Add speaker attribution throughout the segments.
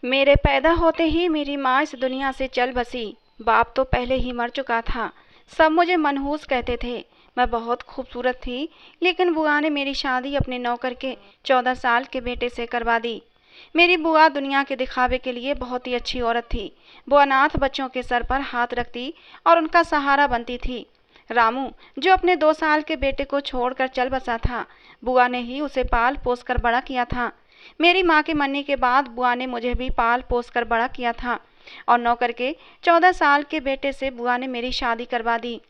Speaker 1: मेरे पैदा होते ही मेरी माँ इस दुनिया से चल बसी। बाप तो पहले ही मर चुका था। सब मुझे मनहूस कहते थे। मैं बहुत खूबसूरत थी, लेकिन बुआ ने मेरी शादी अपने नौकर के 14 साल के बेटे से करवा दी। मेरी बुआ दुनिया के दिखावे के लिए बहुत ही अच्छी औरत थी। वो अनाथ बच्चों के सर पर हाथ रखती और उनका सहारा बनती थी। रामू, जो अपने 2 साल के बेटे को छोड़कर चल बसा था, बुआ ने ही उसे पाल पोस कर बड़ा किया था। मेरी माँ के मरने के बाद बुआ ने मुझे भी पाल पोस कर बड़ा किया था और नौकर के 14 साल के बेटे से बुआ ने मेरी शादी करवा दी।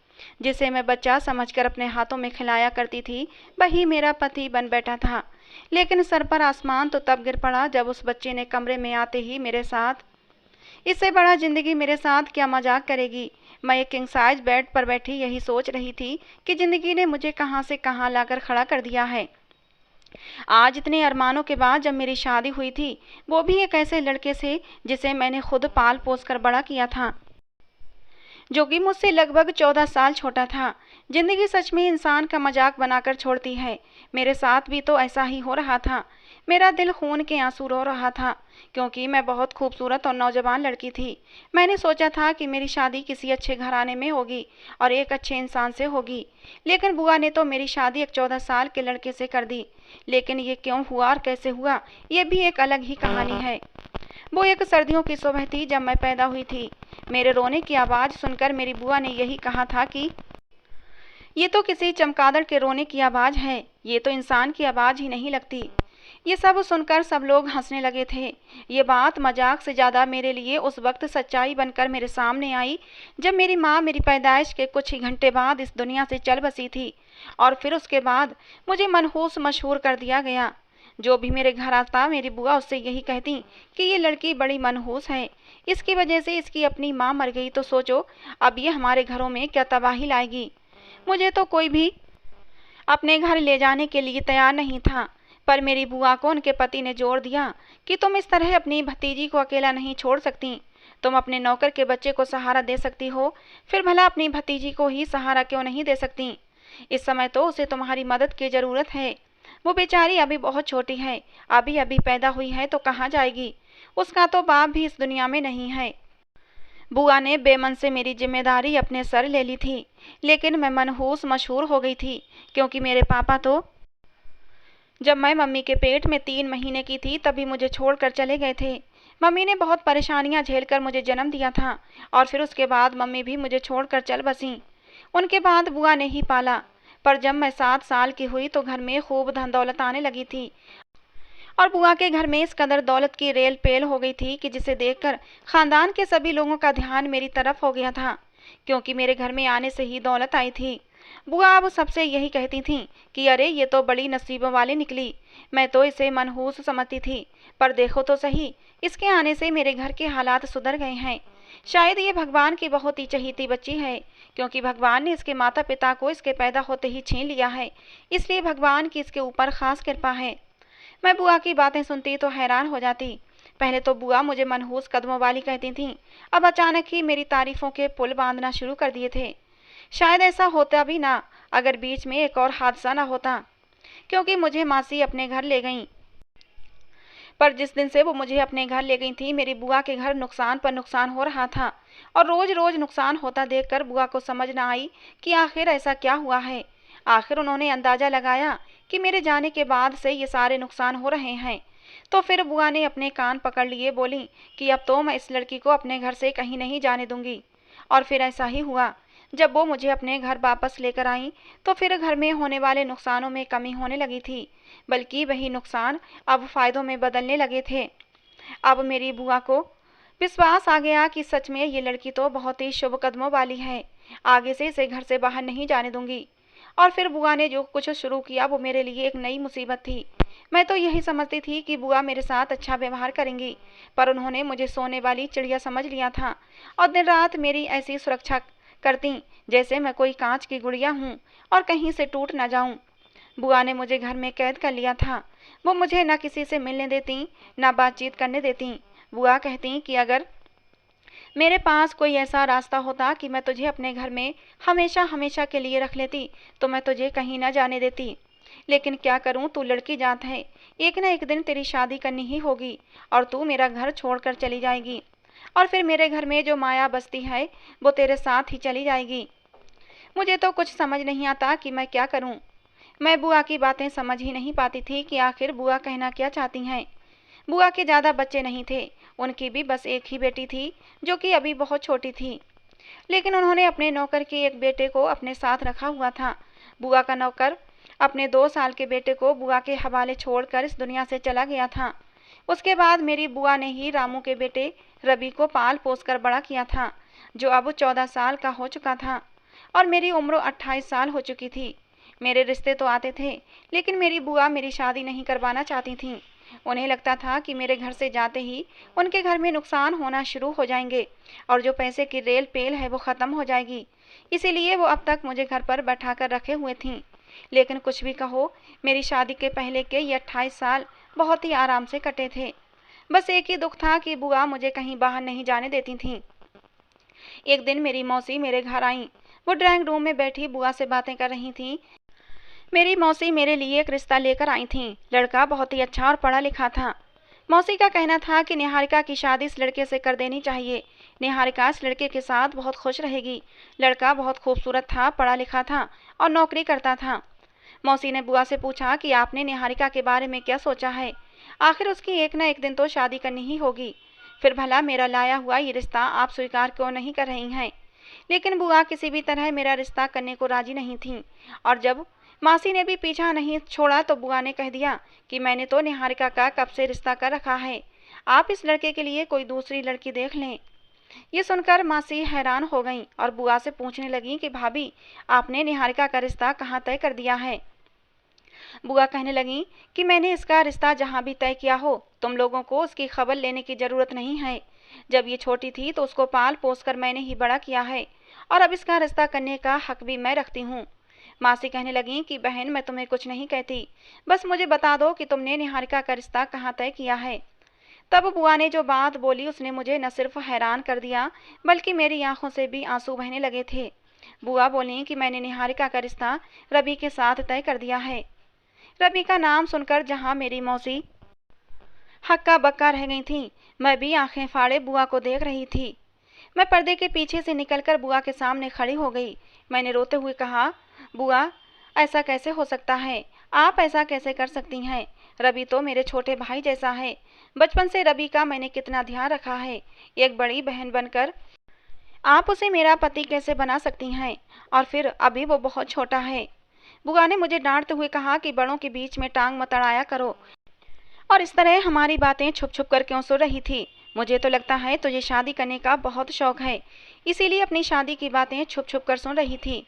Speaker 1: जिसे मैं बच्चा समझकर अपने हाथों में खिलाया करती थी, वही मेरा पति बन बैठा था। लेकिन सर पर आसमान तो तब गिर पड़ा जब उस बच्चे ने कमरे में आते ही मेरे साथ, इससे बड़ा जिंदगी मेरे साथ क्या मजाक करेगी। मैं एक किंग साइज बेड पर बैठी यही सोच रही थी कि जिंदगी ने मुझे कहां से कहां लाकर खड़ा कर दिया है। आज इतने अरमानों के बाद जब मेरी शादी हुई थी, वो भी एक ऐसे लड़के से जिसे मैंने खुद पाल पोस कर बड़ा किया था, जो कि मुझसे लगभग 14 साल छोटा था। जिंदगी सच में इंसान का मजाक बनाकर छोड़ती है। मेरे साथ भी तो ऐसा ही हो रहा था। मेरा दिल खून के आंसू रो रहा था, क्योंकि मैं बहुत खूबसूरत और नौजवान लड़की थी। मैंने सोचा था कि मेरी शादी किसी अच्छे घराने में होगी और एक अच्छे इंसान से होगी, लेकिन बुआ ने तो मेरी शादी एक 14 साल के लड़के से कर दी। लेकिन ये क्यों हुआ और कैसे हुआ, ये भी एक अलग ही कहानी है। वो एक सर्दियों की सुबह थी जब मैं पैदा हुई थी। मेरे रोने की आवाज़ सुनकर मेरी बुआ ने यही कहा था कि ये तो किसी चमगादड़ के रोने की आवाज़ है, ये तो इंसान की आवाज़ ही नहीं लगती। ये सब सुनकर सब लोग हंसने लगे थे। ये बात मजाक से ज़्यादा मेरे लिए उस वक्त सच्चाई बनकर मेरे सामने आई, जब मेरी माँ मेरी पैदाइश के कुछ ही घंटे बाद इस दुनिया से चल बसी थी और फिर उसके बाद मुझे मनहूस मशहूर कर दिया गया। जो भी मेरे घर आता मेरी बुआ उससे यही कहती कि ये लड़की बड़ी मनहूस है, इसकी वजह से इसकी अपनी माँ मर गई, तो सोचो अब ये हमारे घरों में क्या तबाही लाएगी। मुझे तो कोई भी अपने घर ले जाने के लिए तैयार नहीं था, पर मेरी बुआ को उनके पति ने जोर दिया कि तुम इस तरह अपनी भतीजी को अकेला नहीं छोड़ सकती। तुम अपने नौकर के बच्चे को सहारा दे सकती हो, फिर भला अपनी भतीजी को ही सहारा क्यों नहीं दे सकती। इस समय तो उसे तुम्हारी मदद की ज़रूरत है। वो बेचारी अभी बहुत छोटी है, अभी अभी पैदा हुई है तो कहाँ जाएगी। उसका तो बाप भी इस दुनिया में नहीं है। बुआ ने बेमन से मेरी जिम्मेदारी अपने सर ले ली थी, लेकिन मैं मनहूस मशहूर हो गई थी, क्योंकि मेरे पापा तो जब मैं मम्मी के पेट में 3 महीने की थी तभी मुझे छोड़कर चले गए थे। मम्मी ने बहुत परेशानियां झेलकर मुझे जन्म दिया था और फिर उसके बाद मम्मी भी मुझे छोड़कर चल बसी। उनके बाद बुआ ने ही पाला। पर जब मैं 7 साल की हुई तो घर में खूब धन दौलत आने लगी थी और बुआ के घर में इस कदर दौलत की रेल पेल हो गई थी कि जिसे देखकर खानदान के सभी लोगों का ध्यान मेरी तरफ हो गया था, क्योंकि मेरे घर में आने से ही दौलत आई थी। बुआ अब सबसे यही कहती थी कि अरे ये तो बड़ी नसीबों वाली निकली। मैं तो इसे मनहूस समझती थी, पर देखो तो सही, इसके आने से मेरे घर के हालात सुधर गए हैं। शायद ये भगवान की बहुत ही चहीती बच्ची है, क्योंकि भगवान ने इसके माता पिता को इसके पैदा होते ही छीन लिया है, इसलिए भगवान की इसके ऊपर खास कृपा है। मैं बुआ की बातें सुनती तो हैरान हो जाती। पहले तो बुआ मुझे मनहूस कदमों वाली कहती थीं, अब अचानक ही मेरी तारीफों के पुल बांधना शुरू कर दिए थे। शायद ऐसा होता भी ना, अगर बीच में एक और हादसा ना होता, क्योंकि मुझे मासी अपने घर ले गईं। पर जिस दिन से वो मुझे अपने घर ले गई थी, मेरी बुआ के घर नुकसान पर नुकसान हो रहा था और रोज रोज नुकसान होता देखकर बुआ को समझ न आई कि आखिर ऐसा क्या हुआ है। आखिर उन्होंने अंदाजा लगाया कि मेरे जाने के बाद से ये सारे नुकसान हो रहे हैं। तो फिर बुआ ने अपने कान पकड़ लिए, बोली कि अब तो मैं इस लड़की को अपने घर से कहीं नहीं जाने दूंगी। और फिर ऐसा ही हुआ। जब वो मुझे अपने घर वापस लेकर आई तो फिर घर में होने वाले नुकसानों में कमी होने लगी थी, बल्कि वही नुकसान अब फायदों में बदलने लगे थे। अब मेरी बुआ को विश्वास आ गया कि सच में ये लड़की तो बहुत ही शुभ कदमों वाली है, आगे से इसे घर से बाहर नहीं जाने दूंगी। और फिर बुआ ने जो कुछ शुरू किया वो मेरे लिए एक नई मुसीबत थी। मैं तो यही समझती थी कि बुआ मेरे साथ अच्छा व्यवहार करेंगी, पर उन्होंने मुझे सोने वाली चिड़िया समझ लिया था और दिन रात मेरी ऐसी सुरक्षा करती जैसे मैं कोई कांच की गुड़िया हूँ और कहीं से टूट न जाऊं। बुआ ने मुझे घर में कैद कर लिया था। वो मुझे न किसी से मिलने देती, न बातचीत करने देती। बुआ कहती कि अगर मेरे पास कोई ऐसा रास्ता होता कि मैं तुझे अपने घर में हमेशा हमेशा के लिए रख लेती, तो मैं तुझे कहीं न जाने देती। लेकिन क्या करूं, तू लड़की जात है, एक न एक दिन तेरी शादी करनी ही होगी और तू मेरा घर छोड़कर चली जाएगी और फिर मेरे घर में जो माया बसती है वो तेरे साथ ही चली जाएगी। मुझे तो कुछ समझ नहीं आता कि मैं क्या करूं। मैं बुआ की बातें समझ ही नहीं पाती थी कि आखिर बुआ कहना क्या चाहती हैं। बुआ के ज़्यादा बच्चे नहीं थे, उनकी भी बस एक ही बेटी थी जो कि अभी बहुत छोटी थी, लेकिन उन्होंने अपने नौकर के एक बेटे को अपने साथ रखा हुआ था। बुआ का नौकर अपने 2 साल के बेटे को बुआ के हवाले छोड़कर इस दुनिया से चला गया था। उसके बाद मेरी बुआ ने ही रामू के बेटे रवि को पाल पोस कर बड़ा किया था, जो अब 14 साल का हो चुका था और मेरी उम्र 28 साल हो चुकी थी। मेरे रिश्ते तो आते थे, लेकिन मेरी बुआ मेरी शादी नहीं करवाना चाहती थीं। उन्हें लगता था कि मेरे घर से जाते ही उनके घर में नुकसान होना शुरू हो जाएंगे और जो पैसे की रेल पेल है वो ख़त्म हो जाएगी। इसीलिए वो अब तक मुझे घर पर बैठा कर रखे हुए थीं। लेकिन कुछ भी कहो, मेरी शादी के पहले के ये 28 साल बहुत ही आराम से कटे थे। बस एक ही दुख था कि बुआ मुझे कहीं बाहर नहीं जाने देती थीं। एक दिन मेरी मौसी मेरे घर आई। वो ड्राइंग रूम में बैठी बुआ से बातें कर रही थीं। मेरी मौसी मेरे लिए एक रिश्ता लेकर आई थीं। लड़का बहुत ही अच्छा और पढ़ा लिखा था। मौसी का कहना था कि निहारिका की शादी इस लड़के से कर देनी चाहिए। निहारिका इस लड़के के साथ बहुत खुश रहेगी। लड़का बहुत खूबसूरत था, पढ़ा लिखा था और नौकरी करता था। मौसी ने बुआ से पूछा कि आपने निहारिका के बारे में क्या सोचा है? आखिर उसकी एक न एक दिन तो शादी करनी ही होगी। फिर भला मेरा लाया हुआ ये रिश्ता आप स्वीकार क्यों नहीं कर रही हैं? लेकिन बुआ किसी भी तरह मेरा रिश्ता करने को राजी नहीं थी और जब मासी ने भी पीछा नहीं छोड़ा तो बुआ ने कह दिया कि मैंने तो निहारिका का कब से रिश्ता कर रखा है, आप इस लड़के के लिए कोई दूसरी लड़की देख लें। ये सुनकर मासी हैरान हो गईं और बुआ से पूछने लगीं कि भाभी, आपने निहारिका का रिश्ता कहाँ तय कर दिया है? बुआ कहने लगीं कि मैंने इसका रिश्ता जहाँ भी तय किया हो, तुम लोगों को उसकी खबर लेने की ज़रूरत नहीं है। जब ये छोटी थी तो उसको पाल पोस कर मैंने ही बड़ा किया है और अब इसका रिश्ता करने का हक भी मैं रखती हूँ। मासी कहने लगीं कि बहन, मैं तुम्हें कुछ नहीं कहती, बस मुझे बता दो कि तुमने निहारिका का रिश्ता कहाँ तय किया है। तब बुआ ने जो बात बोली उसने मुझे न सिर्फ हैरान कर दिया बल्कि मेरी आंखों से भी आंसू बहने लगे थे। बुआ बोली कि मैंने निहारिका का रिश्ता रवि के साथ तय कर दिया है। रवि का नाम सुनकर जहाँ मेरी मौसी हक्का बक्का रह गई थी, मैं भी आंखें फाड़े बुआ को देख रही थी। मैं पर्दे के पीछे से निकलकर बुआ के सामने खड़ी हो गई। मैंने रोते हुए कहा, बुआ, ऐसा कैसे हो सकता है? आप ऐसा कैसे कर सकती हैं? रवि तो मेरे छोटे भाई जैसा है। बचपन से रवि का मैंने कितना ध्यान रखा है। एक बड़ी बहन बनकर आप उसे मेरा पति कैसे बना सकती हैं? और फिर अभी वो बहुत छोटा है। बुआ ने मुझे डांटते हुए कहा कि बड़ों के बीच में टांग मत अड़ाया करो और इस तरह हमारी बातें छुप छुप कर क्यों सुन रही थी? मुझे तो लगता है तुझे शादी करने का बहुत शौक है, इसीलिए अपनी शादी की बातें छुप छुप कर सुन रही थी।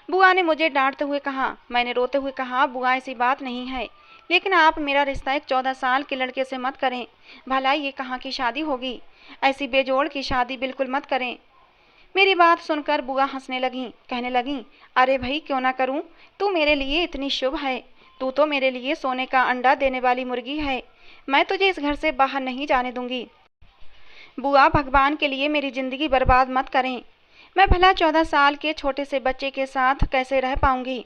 Speaker 1: बुआ ने मुझे डांटते हुए कहा। मैंने रोते हुए कहा, बुआ ऐसी बात नहीं है, लेकिन आप मेरा रिश्ता एक 14 साल के लड़के से मत करें। भला ये कहाँ की शादी होगी? ऐसी बेजोड़ की शादी बिल्कुल मत करें। मेरी बात सुनकर बुआ हंसने लगीं, कहने लगीं, अरे भाई क्यों ना करूं, तू मेरे लिए इतनी शुभ है, तू तो मेरे लिए सोने का अंडा देने वाली मुर्गी है। मैं तुझे इस घर से बाहर नहीं जाने दूंगी। बुआ, भगवान के लिए मेरी ज़िंदगी बर्बाद मत करें। मैं भला 14 साल के छोटे से बच्चे के साथ कैसे रह पाऊंगी?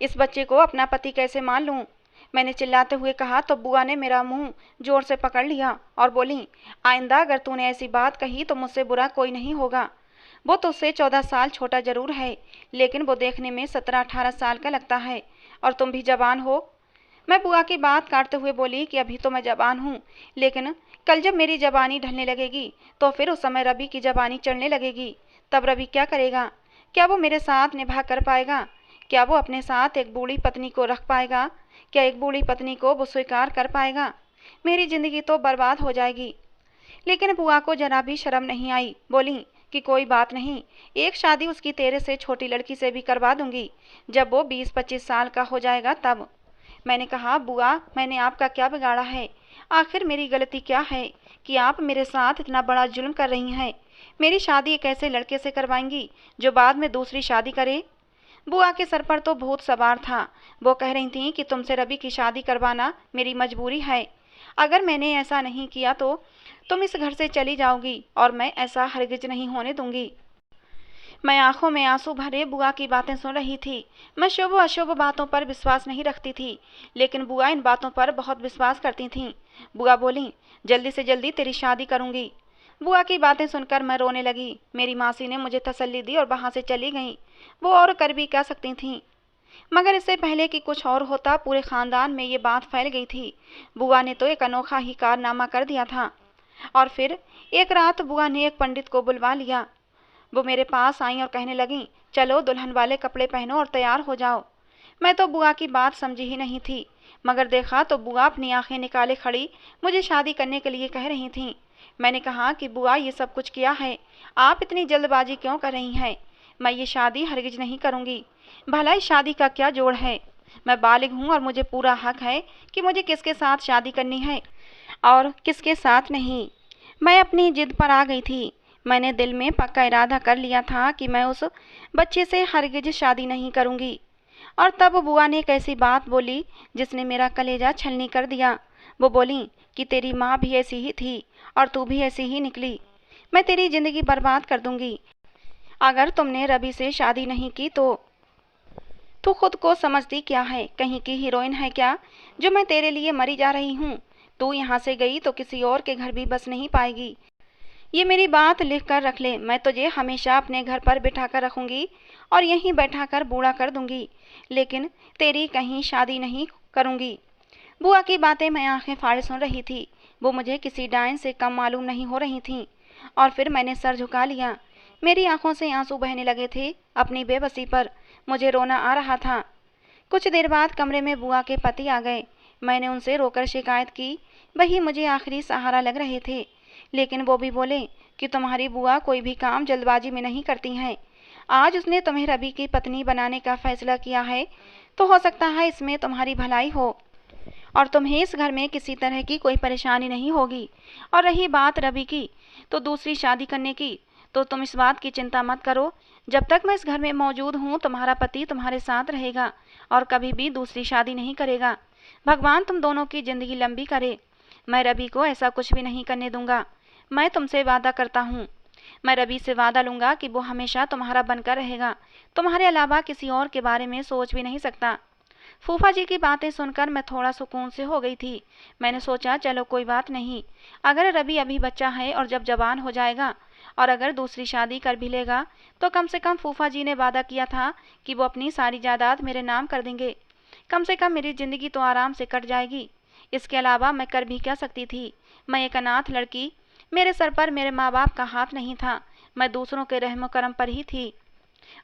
Speaker 1: इस बच्चे को अपना पति कैसे मान लूं? मैंने चिल्लाते हुए कहा तो बुआ ने मेरा मुंह जोर से पकड़ लिया और बोली, आइंदा अगर तूने ऐसी बात कही तो मुझसे बुरा कोई नहीं होगा। वो तो उससे 14 साल छोटा जरूर है, लेकिन वो देखने में 17-18 साल का लगता है और तुम भी जवान हो। मैं बुआ की बात काटते हुए बोली कि अभी तो मैं जवान हूँ, लेकिन कल जब मेरी जवानी ढलने लगेगी तो फिर उस समय रवि की जवानी चढ़ने लगेगी। तब रवि क्या करेगा? क्या वो मेरे साथ निभा कर पाएगा? क्या वो अपने साथ एक बूढ़ी पत्नी को रख पाएगा? क्या एक बूढ़ी पत्नी को वो स्वीकार कर पाएगा? मेरी ज़िंदगी तो बर्बाद हो जाएगी। लेकिन बुआ को जरा भी शर्म नहीं आई। बोली कि कोई बात नहीं, एक शादी उसकी तेरे से छोटी लड़की से भी करवा दूंगी, जब वो 20-25 साल का हो जाएगा तब। मैंने कहा, बुआ, मैंने आपका क्या बिगाड़ा है? आखिर मेरी गलती क्या है कि आप मेरे साथ इतना बड़ा जुल्म कर रही हैं? मेरी शादी एक ऐसे लड़के से करवाएंगी जो बाद में दूसरी शादी करे? बुआ के सर पर तो भूत सवार था। वो कह रही थी कि तुमसे रवि की शादी करवाना मेरी मजबूरी है। अगर मैंने ऐसा नहीं किया तो तुम इस घर से चली जाओगी और मैं ऐसा हरगिज नहीं होने दूंगी। मैं आंखों में आंसू भरे बुआ की बातें सुन रही थी। मैं शुभ अशुभ बातों पर विश्वास नहीं रखती थी, लेकिन बुआ इन बातों पर बहुत विश्वास करती थीं। बुआ बोली, जल्दी से जल्दी तेरी शादी करूंगी। बुआ की बातें सुनकर मैं रोने लगी। मेरी मासी ने मुझे तसल्ली दी और वहां से चली गईं। वो और कर भी क्या सकती थीं, मगर इससे पहले कि कुछ और होता पूरे खानदान में ये बात फैल गई थी। बुआ ने तो एक अनोखा ही कारनामा कर दिया था। और फिर एक रात बुआ ने एक पंडित को बुलवा लिया। वो मेरे पास आई और कहने लगी, चलो दुल्हन वाले कपड़े पहनो और तैयार हो जाओ। मैं तो बुआ की बात समझी ही नहीं थी, मगर देखा तो बुआ अपनी आंखें निकाले खड़ी मुझे शादी करने के लिए कह रही थीं। मैंने कहा कि बुआ ये सब कुछ किया है, आप इतनी जल्दबाजी क्यों कर रही हैं? मैं ये शादी हरगिज नहीं करूंगी। भला इस शादी का क्या जोड़ है? मैं बालिग हूँ और मुझे पूरा हक है कि मुझे किसके साथ शादी करनी है और किसके साथ नहीं। मैं अपनी जिद पर आ गई थी। मैंने दिल में पक्का इरादा कर लिया था कि मैं उस बच्चे से हरगिज शादी नहीं करूंगी। और तब बुआ ने एक ऐसी बात बोली जिसने मेरा कलेजा छलनी कर दिया। वो बोली कि तेरी माँ भी ऐसी ही थी और तू भी ऐसी ही निकली। मैं तेरी जिंदगी बर्बाद कर दूंगी अगर तुमने रवि से शादी नहीं की तो। तू खुद को समझती क्या है? कहीं की हीरोइन है क्या जो मैं तेरे लिए मरी जा रही हूँ? तू यहाँ से गई तो किसी और के घर भी बस नहीं पाएगी। ये मेरी बात लिख कर रख ले। मैं तुझे हमेशा अपने घर पर बिठा कर रखूंगी और यहीं बैठा कर बूढ़ा कर दूंगी, लेकिन तेरी कहीं शादी नहीं करूंगी। बुआ की बातें मैं आंखें फाड़े सुन रही थी। वो मुझे किसी डायन से कम मालूम नहीं हो रही थीं। और फिर मैंने सर झुका लिया। मेरी आंखों से आंसू बहने लगे थे। अपनी बेबसी पर मुझे रोना आ रहा था। कुछ देर बाद कमरे में बुआ के पति आ गए। मैंने उनसे रोकर शिकायत की। वही मुझे आखिरी सहारा लग रहे थे, लेकिन वो भी बोले कि तुम्हारी बुआ कोई भी काम जल्दबाजी में नहीं करती हैं। आज उसने तुम्हें रवि की पत्नी बनाने का फैसला किया है, तो हो सकता है इसमें तुम्हारी भलाई हो और तुम्हें इस घर में किसी तरह की कोई परेशानी नहीं होगी। और रही बात रवि की, तो दूसरी शादी करने की, तो तुम इस बात की चिंता मत करो। जब तक मैं इस घर में मौजूद हूँ तुम्हारा पति तुम्हारे साथ रहेगा और कभी भी दूसरी शादी नहीं करेगा। भगवान तुम दोनों की जिंदगी लंबी करे। मैं रवि को ऐसा कुछ भी नहीं करने दूंगा। मैं तुमसे वादा करता हूँ। मैं रवि से वादा लूंगा कि वो हमेशा तुम्हारा बनकर रहेगा, तुम्हारे अलावा किसी और के बारे में सोच भी नहीं सकता। फूफा जी की बातें सुनकर मैं थोड़ा सुकून से हो गई थी। मैंने सोचा चलो कोई बात नहीं, अगर रवि अभी बच्चा है और जब जवान हो जाएगा और अगर दूसरी शादी कर भी लेगा तो कम से कम फूफा जी ने वादा किया था कि वो अपनी सारी जायदाद मेरे नाम कर देंगे। कम से कम मेरी जिंदगी तो आराम से कट जाएगी। इसके अलावा मैं कर भी क्या सकती थी? मैं एक अनाथ लड़की, मेरे सर पर मेरे माँ बाप का हाथ नहीं था। मैं दूसरों के रहमो करम पर ही थी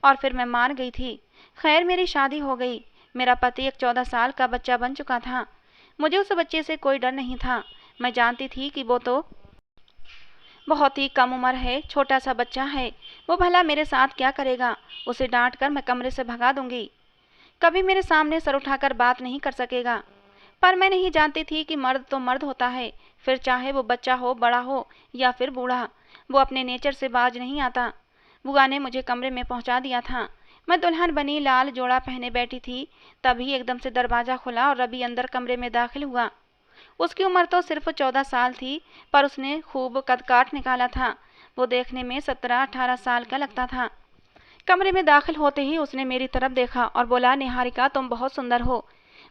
Speaker 1: और फिर मैं मान गई थी। खैर मेरी शादी हो गई। मेरा पति एक 14 साल का बच्चा बन चुका था। मुझे उस बच्चे से कोई डर नहीं था। मैं जानती थी कि वो तो बहुत ही कम उम्र है, छोटा सा बच्चा है। वो भला मेरे साथ क्या करेगा? उसे डांट कर मैं कमरे से भगा दूंगी। कभी मेरे सामने सर उठाकर बात नहीं कर सकेगा। पर मैं नहीं जानती थी कि मर्द तो मर्द होता है, फिर चाहे वो बच्चा हो, बड़ा हो या फिर बूढ़ा, वो अपने नेचर से बाज नहीं आता। बुआ ने मुझे कमरे में पहुंचा दिया था। मैं दुल्हन बनी लाल जोड़ा पहने बैठी थी, तभी एकदम से दरवाजा खुला और रवि अंदर कमरे में दाखिल हुआ। उसकी उम्र तो सिर्फ 14 साल थी, पर उसने खूब कद काट निकाला था। वो देखने में 17-18 साल का लगता था। कमरे में दाखिल होते ही उसने मेरी तरफ देखा और बोला, निहारिका तुम बहुत सुंदर हो।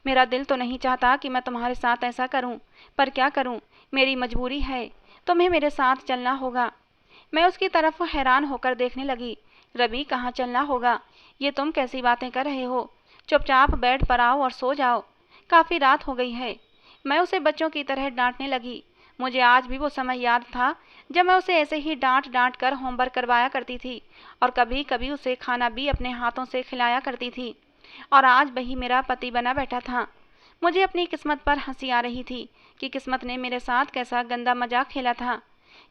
Speaker 1: मेरा दिल तो नहीं चाहता कि मैं तुम्हारे साथ ऐसा करूं, पर क्या करूं, मेरी मजबूरी है। तुम्हें मेरे साथ चलना होगा। मैं उसकी तरफ हैरान होकर देखने लगी। रवि, कहाँ चलना होगा? ये तुम कैसी बातें कर रहे हो? चुपचाप बेड पर आओ और सो जाओ, काफ़ी रात हो गई है। मैं उसे बच्चों की तरह डांटने लगी। मुझे आज भी वो समय याद था जब मैं उसे ऐसे ही डांट डांट कर होमवर्क करवाया करती थी और कभी कभी उसे खाना भी अपने हाथों से खिलाया करती थी। और आज वही मेरा पति बना बैठा था। मुझे अपनी किस्मत पर हंसी आ रही थी कि किस्मत ने मेरे साथ कैसा गंदा मजाक खेला था,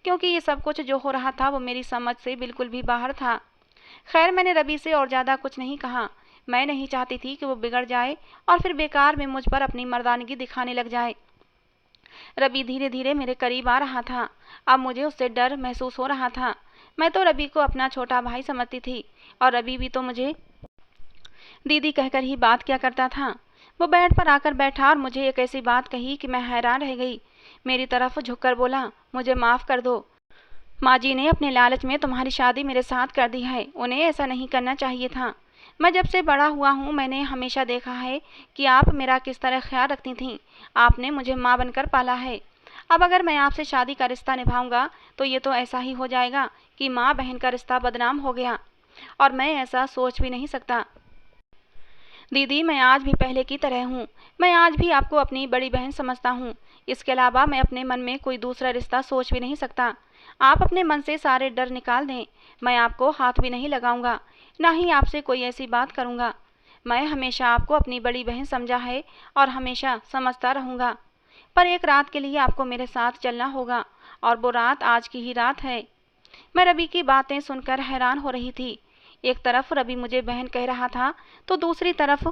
Speaker 1: क्योंकि ये सब कुछ जो हो रहा था वो मेरी समझ से बिल्कुल भी बाहर था। खैर मैंने रवि से और ज़्यादा कुछ नहीं कहा। मैं नहीं चाहती थी कि वो बिगड़ जाए और फिर बेकार में मुझ पर अपनी मर्दानगी दिखाने लग जाए। रवि धीरे धीरे मेरे करीब आ रहा था। अब मुझे उससे डर महसूस हो रहा था। मैं तो रवि को अपना छोटा भाई समझती थी और रवि भी तो मुझे दीदी कहकर ही बात किया करता था। वो बेड पर आकर बैठा और मुझे एक ऐसी बात कही कि मैं हैरान रह गई। मेरी तरफ झुककर बोला, मुझे माफ़ कर दो। माँ जी ने अपने लालच में तुम्हारी शादी मेरे साथ कर दी है। उन्हें ऐसा नहीं करना चाहिए था। मैं जब से बड़ा हुआ हूँ मैंने हमेशा देखा है कि आप मेरा किस तरह ख्याल रखती थीं। आपने मुझे माँ बनकर पाला है। अब अगर मैं आपसे शादी का रिश्ता निभाऊंगा तो ये तो ऐसा ही हो जाएगा कि माँ बहन का रिश्ता बदनाम हो गया, और मैं ऐसा सोच भी नहीं सकता। दीदी, मैं आज भी पहले की तरह हूँ। मैं आज भी आपको अपनी बड़ी बहन समझता हूँ। इसके अलावा मैं अपने मन में कोई दूसरा रिश्ता सोच भी नहीं सकता। आप अपने मन से सारे डर निकाल दें। मैं आपको हाथ भी नहीं लगाऊंगा, ना ही आपसे कोई ऐसी बात करूंगा। मैं हमेशा आपको अपनी बड़ी बहन समझा है और हमेशा समझता रहूंगा। पर एक रात के लिए आपको मेरे साथ चलना होगा, और वो रात आज की ही रात है। मैं रवि की बातें सुनकर हैरान हो रही थी। एक तरफ रवि मुझे बहन कह रहा था तो दूसरी तरफ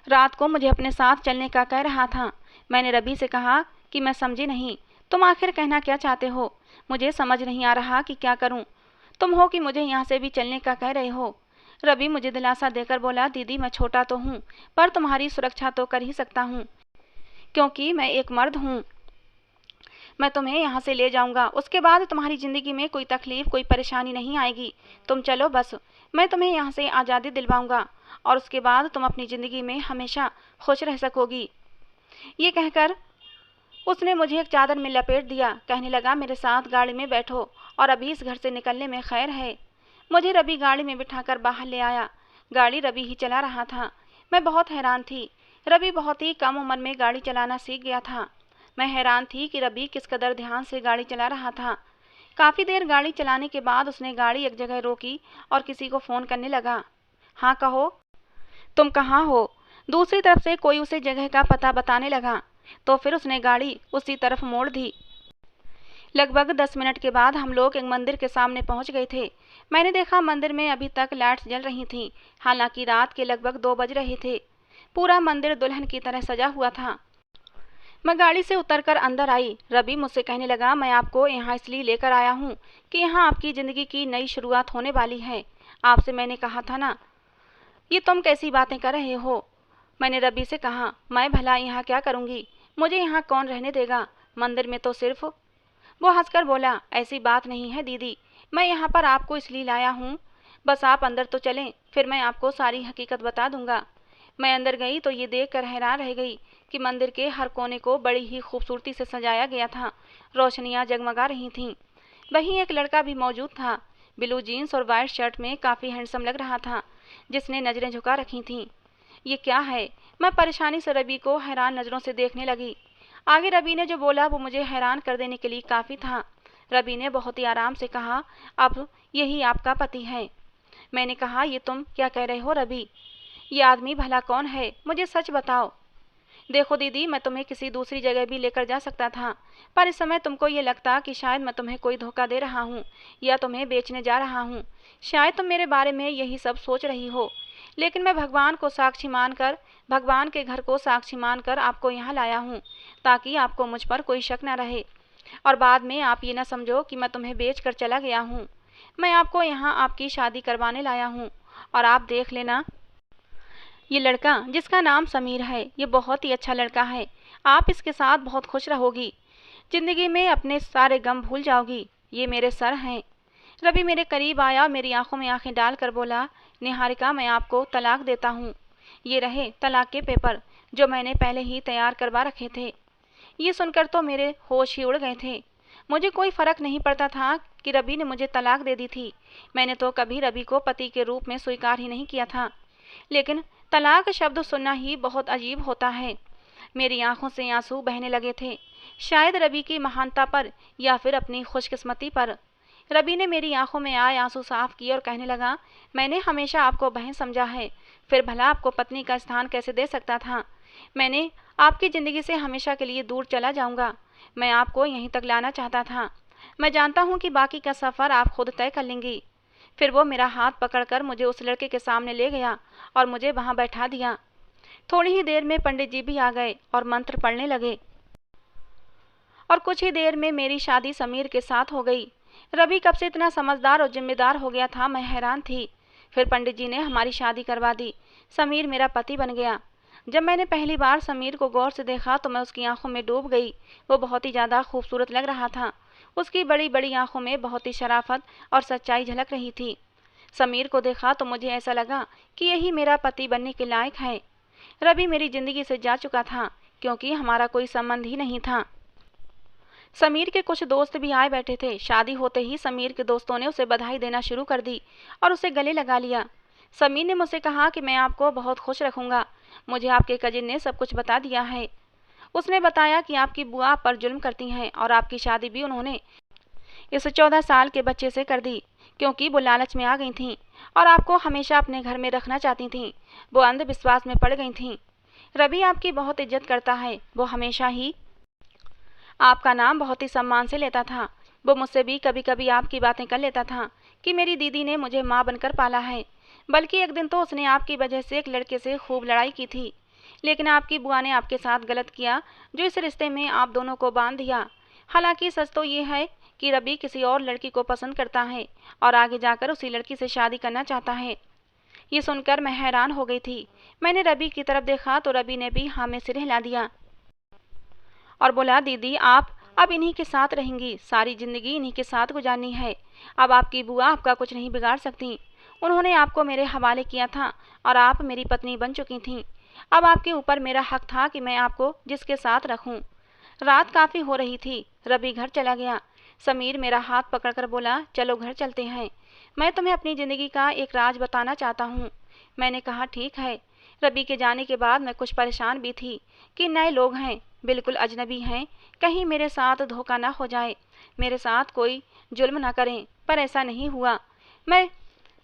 Speaker 1: रात को मुझे अपने साथ चलने का कह रहा था। मैंने रवि से कहा कि मैं समझी नहीं, तुम आखिर कहना क्या चाहते हो? मुझे समझ नहीं आ रहा कि क्या करूं। तुम हो कि मुझे यहाँ से भी चलने का कह रहे हो। रवि मुझे दिलासा देकर बोला, दीदी मैं छोटा तो हूँ पर तुम्हारी सुरक्षा तो कर ही सकता हूँ, क्योंकि मैं एक मर्द हूँ। मैं तुम्हें यहाँ से ले जाऊंगा, उसके बाद तुम्हारी जिंदगी में कोई तकलीफ कोई परेशानी नहीं आएगी। तुम चलो बस, मैं तुम्हें यहाँ से आज़ादी दिलवाऊंगा और उसके बाद तुम अपनी जिंदगी में हमेशा खुश रह सकोगी। ये कहकर उसने मुझे एक चादर में लपेट दिया। कहने लगा, मेरे साथ गाड़ी में बैठो और अभी इस घर से निकलने में खैर है। मुझे रवि गाड़ी में बिठाकर बाहर ले आया। गाड़ी रवि ही चला रहा था। मैं बहुत हैरान थी। रवि बहुत ही कम उम्र में गाड़ी चलाना सीख गया था। मैं हैरान थी कि रवि किस कदर ध्यान से गाड़ी चला रहा था। काफ़ी देर गाड़ी चलाने के बाद उसने गाड़ी एक जगह रोकी और किसी को फ़ोन करने लगा। हाँ कहो, तुम कहाँ हो? दूसरी तरफ से कोई उसे जगह का पता बताने लगा, तो फिर उसने गाड़ी उसी तरफ मोड़ दी। लगभग 10 मिनट के बाद हम लोग एक मंदिर के सामने पहुंच गए थे। मैंने देखा मंदिर में अभी तक लाइट्स जल रही थीं। हालांकि रात के लगभग 2 बज रहे थे। पूरा मंदिर दुल्हन की तरह सजा हुआ था। मैं गाड़ी से उतरकर अंदर आई। रवि मुझसे कहने लगा, मैं आपको यहाँ इसलिए लेकर आया हूँ कि यहाँ आपकी ज़िंदगी की नई शुरुआत होने वाली है। आपसे मैंने कहा था ना। ये तुम कैसी बातें कर रहे हो? मैंने रवि से कहा, मैं भला यहाँ क्या करूँगी? मुझे यहाँ कौन रहने देगा? मंदिर में तो सिर्फ। वो हंसकर बोला, ऐसी बात नहीं है दीदी, मैं यहाँ पर आपको इसलिए लाया हूँ। बस आप अंदर तो चलें, फिर मैं आपको सारी हकीकत बता दूंगा। मैं अंदर गई तो ये देखकर हैरान रह गई कि मंदिर के हर कोने को बड़ी ही खूबसूरती से सजाया गया था। रोशनियाँ जगमगा रही थीं। वहीं एक लड़का भी मौजूद था। ब्लू जीन्स और वाइट शर्ट में काफ़ी हैंडसम लग रहा था, जिसने नज़रें झुका रखी थीं। ये क्या है? मैं परेशानी से रवि को हैरान नज़रों से देखने लगी। आगे रवि ने जो बोला वो मुझे हैरान कर देने के लिए काफ़ी था। रवि ने बहुत ही आराम से कहा, अब यही आपका पति है। मैंने कहा, ये तुम क्या कह रहे हो रवि? ये आदमी भला कौन है? मुझे सच बताओ। देखो दीदी, मैं तुम्हें किसी दूसरी जगह भी लेकर जा सकता था, पर इस समय तुमको ये लगता कि शायद मैं तुम्हें कोई धोखा दे रहा हूँ या तुम्हें बेचने जा रहा हूँ। शायद तुम मेरे बारे में यही सब सोच रही हो, लेकिन मैं भगवान को साक्षी मानकर, भगवान के घर को साक्षी मानकर आपको यहाँ लाया हूँ, ताकि आपको मुझ पर कोई शक न रहे और बाद में आप ये न समझो कि मैं तुम्हें बेच कर चला गया हूँ। मैं आपको यहाँ आपकी शादी करवाने लाया हूँ, और आप देख लेना, ये लड़का जिसका नाम समीर है, ये बहुत ही अच्छा लड़का है। आप इसके साथ बहुत खुश रहोगी, जिंदगी में अपने सारे गम भूल जाओगी। ये मेरे सर हैं। रवि मेरे करीब आया, मेरी आंखों में आंखें डालकर बोला, निहारिका, मैं आपको तलाक देता हूँ। ये रहे तलाक के पेपर, जो मैंने पहले ही तैयार करवा रखे थे। ये सुनकर तो मेरे होश ही उड़ गए थे। मुझे कोई फर्क नहीं पड़ता था कि रवि ने मुझे तलाक दे दी थी। मैंने तो कभी रवि को पति के रूप में स्वीकार ही नहीं किया था, लेकिन तलाक शब्द सुनना ही बहुत अजीब होता है। मेरी आंखों से आंसू बहने लगे थे, शायद रवि की महानता पर या फिर अपनी खुशकिस्मती पर। रवि ने मेरी आंखों में आए आंसू साफ किए और कहने लगा, मैंने हमेशा आपको बहन समझा है, फिर भला आपको पत्नी का स्थान कैसे दे सकता था? मैंने आपकी ज़िंदगी से हमेशा के लिए दूर चला जाऊंगा। मैं आपको यहीं तक लाना चाहता था। मैं जानता हूँ कि बाकी का सफ़र आप खुद तय कर लेंगी। फिर वो मेरा हाथ पकड़कर मुझे उस लड़के के सामने ले गया और मुझे वहाँ बैठा दिया। थोड़ी ही देर में पंडित जी भी आ गए और मंत्र पढ़ने लगे, और कुछ ही देर में मेरी शादी समीर के साथ हो गई। रवि कब से इतना समझदार और जिम्मेदार हो गया था, मैं हैरान थी। फिर पंडित जी ने हमारी शादी करवा दी। समीर मेरा पति बन गया। जब मैंने पहली बार समीर को गौर से देखा तो मैं उसकी आंखों में डूब गई। वो बहुत ही ज़्यादा खूबसूरत लग रहा था। उसकी बड़ी बड़ी आंखों में बहुत ही शराफत और सच्चाई झलक रही थी। समीर को देखा तो मुझे ऐसा लगा कि यही मेरा पति बनने के लायक है। रवि मेरी जिंदगी से जा चुका था क्योंकि हमारा कोई संबंध ही नहीं था। समीर के कुछ दोस्त भी आए बैठे थे। शादी होते ही समीर के दोस्तों ने उसे बधाई देना शुरू कर दी और उसे गले लगा लिया। समीर ने मुझसे कहा कि मैं आपको बहुत खुश रखूंगा। मुझे आपके कजिन ने सब कुछ बता दिया है। उसने बताया कि आपकी बुआ आप पर जुल्म करती हैं और आपकी शादी भी उन्होंने इस 14 साल के बच्चे से कर दी क्योंकि वो लालच में आ गई थीं और आपको हमेशा अपने घर में रखना चाहती थीं। वो अंधविश्वास में पड़ गई थीं। रवि आपकी बहुत इज्जत करता है। वो हमेशा ही आपका नाम बहुत ही सम्मान से लेता था। वो मुझसे भी कभी कभी आपकी बातें कर लेता था कि मेरी दीदी ने मुझे माँ बनकर पाला है। बल्कि एक दिन तो उसने आपकी वजह से एक लड़के से खूब लड़ाई की थी, लेकिन आपकी बुआ ने आपके साथ गलत किया जो इस रिश्ते में आप दोनों को बांध दिया। हालांकि सच तो ये है कि रवि किसी और लड़की को पसंद करता है और आगे जाकर उसी लड़की से शादी करना चाहता है। ये सुनकर मैं हैरान हो गई थी। मैंने रवि की तरफ देखा तो रवि ने भी हाँ में सिर हिला दिया और बोला, दीदी आप अब इन्हीं के साथ रहेंगी, सारी जिंदगी इन्हीं के साथ गुजारनी है। अब आपकी बुआ आपका कुछ नहीं बिगाड़ सकती। उन्होंने आपको मेरे हवाले किया था और आप मेरी पत्नी बन चुकी थीं। अब आपके ऊपर मेरा हक था कि मैं आपको जिसके साथ रखूं। रात काफ़ी हो रही थी। रवि घर चला गया। समीर मेरा हाथ पकड़कर बोला, चलो घर चलते हैं, मैं तुम्हें अपनी ज़िंदगी का एक राज बताना चाहता हूँ। मैंने कहा ठीक है। रवि के जाने के बाद मैं कुछ परेशान भी थी कि नए लोग हैं, बिल्कुल अजनबी हैं, कहीं मेरे साथ धोखा ना हो जाए, मेरे साथ कोई जुल्म ना करें। पर ऐसा नहीं हुआ। मैं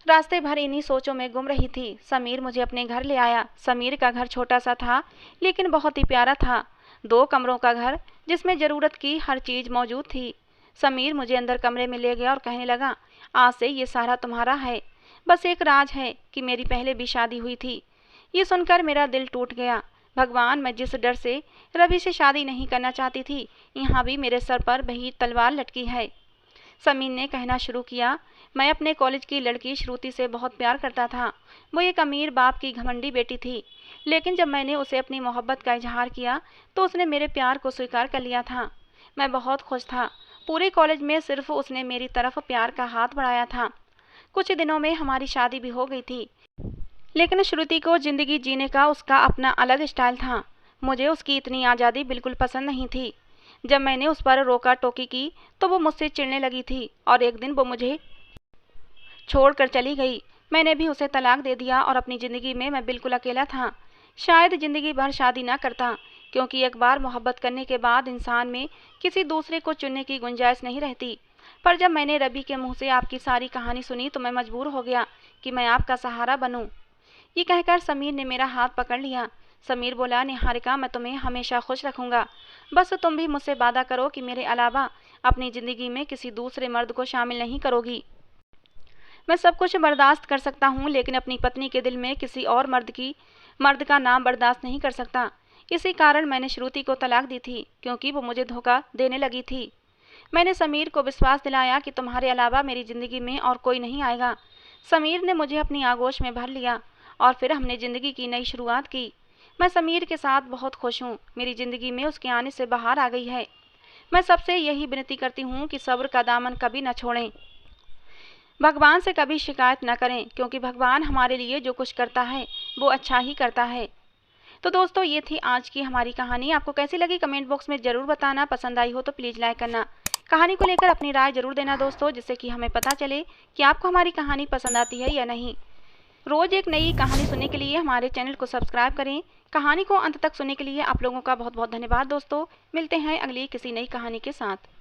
Speaker 1: रास्ते भर इन्हीं सोचों में गुम रही थी। समीर मुझे अपने घर ले आया। समीर का घर छोटा सा था लेकिन बहुत ही प्यारा था। 2 कमरों का घर जिसमें ज़रूरत की हर चीज़ मौजूद थी। समीर मुझे अंदर कमरे में ले गया और कहने लगा, आज से ये सारा तुम्हारा है। बस एक राज है कि मेरी पहले भी शादी हुई थी। ये सुनकर मेरा दिल टूट गया। भगवान, मैं जिस डर से रवि से शादी नहीं करना चाहती थी, यहाँ भी मेरे सर पर वही तलवार लटकी है। समीर ने कहना शुरू किया, मैं अपने कॉलेज की लड़की श्रुति से बहुत प्यार करता था। वो एक अमीर बाप की घमंडी बेटी थी, लेकिन जब मैंने उसे अपनी मोहब्बत का इजहार किया तो उसने मेरे प्यार को स्वीकार कर लिया था। मैं बहुत खुश था। पूरे कॉलेज में सिर्फ उसने मेरी तरफ प्यार का हाथ बढ़ाया था। कुछ दिनों में हमारी शादी भी हो गई थी, लेकिन श्रुति को ज़िंदगी जीने का उसका अपना अलग स्टाइल था। मुझे उसकी इतनी आज़ादी बिल्कुल पसंद नहीं थी। जब मैंने उस पर रोका टोकी की तो वो मुझसे चिढ़ने लगी थी और एक दिन वो मुझे छोड़कर चली गई। मैंने भी उसे तलाक दे दिया और अपनी ज़िंदगी में मैं बिल्कुल अकेला था। शायद ज़िंदगी भर शादी ना करता, क्योंकि एक बार मोहब्बत करने के बाद इंसान में किसी दूसरे को चुनने की गुंजाइश नहीं रहती। पर जब मैंने रवि के मुंह से आपकी सारी कहानी सुनी तो मैं मजबूर हो गया कि मैं आपका सहारा बनूं। ये कहकर समीर ने मेरा हाथ पकड़ लिया। समीर बोला, निहारिका, मैं तुम्हें हमेशा खुश रखूंगा। बस तुम भी मुझसे वादा करो कि मेरे अलावा अपनी ज़िंदगी में किसी दूसरे मर्द को शामिल नहीं करोगी। मैं सब कुछ बर्दाश्त कर सकता हूँ, लेकिन अपनी पत्नी के दिल में किसी और मर्द का नाम बर्दाश्त नहीं कर सकता। इसी कारण मैंने श्रुति को तलाक दी थी, क्योंकि वो मुझे धोखा देने लगी थी। मैंने समीर को विश्वास दिलाया कि तुम्हारे अलावा मेरी ज़िंदगी में और कोई नहीं आएगा। समीर ने मुझे अपनी आगोश में भर लिया और फिर हमने ज़िंदगी की नई शुरुआत की। मैं समीर के साथ बहुत खुश हूँ। मेरी ज़िंदगी में उसके आने से बाहर आ गई है। मैं सबसे यही विनती करती हूँ कि सब्र का दामन कभी न छोड़ें, भगवान से कभी शिकायत न करें, क्योंकि भगवान हमारे लिए जो कुछ करता है वो अच्छा ही करता है। तो दोस्तों, ये थी आज की हमारी कहानी। आपको कैसी लगी कमेंट बॉक्स में ज़रूर बताना। पसंद आई हो तो प्लीज़ लाइक करना। कहानी को लेकर अपनी राय ज़रूर देना दोस्तों, जिससे कि हमें पता चले कि आपको हमारी कहानी पसंद आती है या नहीं। रोज़ एक नई कहानी सुनने के लिए हमारे चैनल को सब्सक्राइब करें। कहानी को अंत तक सुनने के लिए आप लोगों का बहुत बहुत धन्यवाद दोस्तों। मिलते हैं अगली किसी नई कहानी के साथ।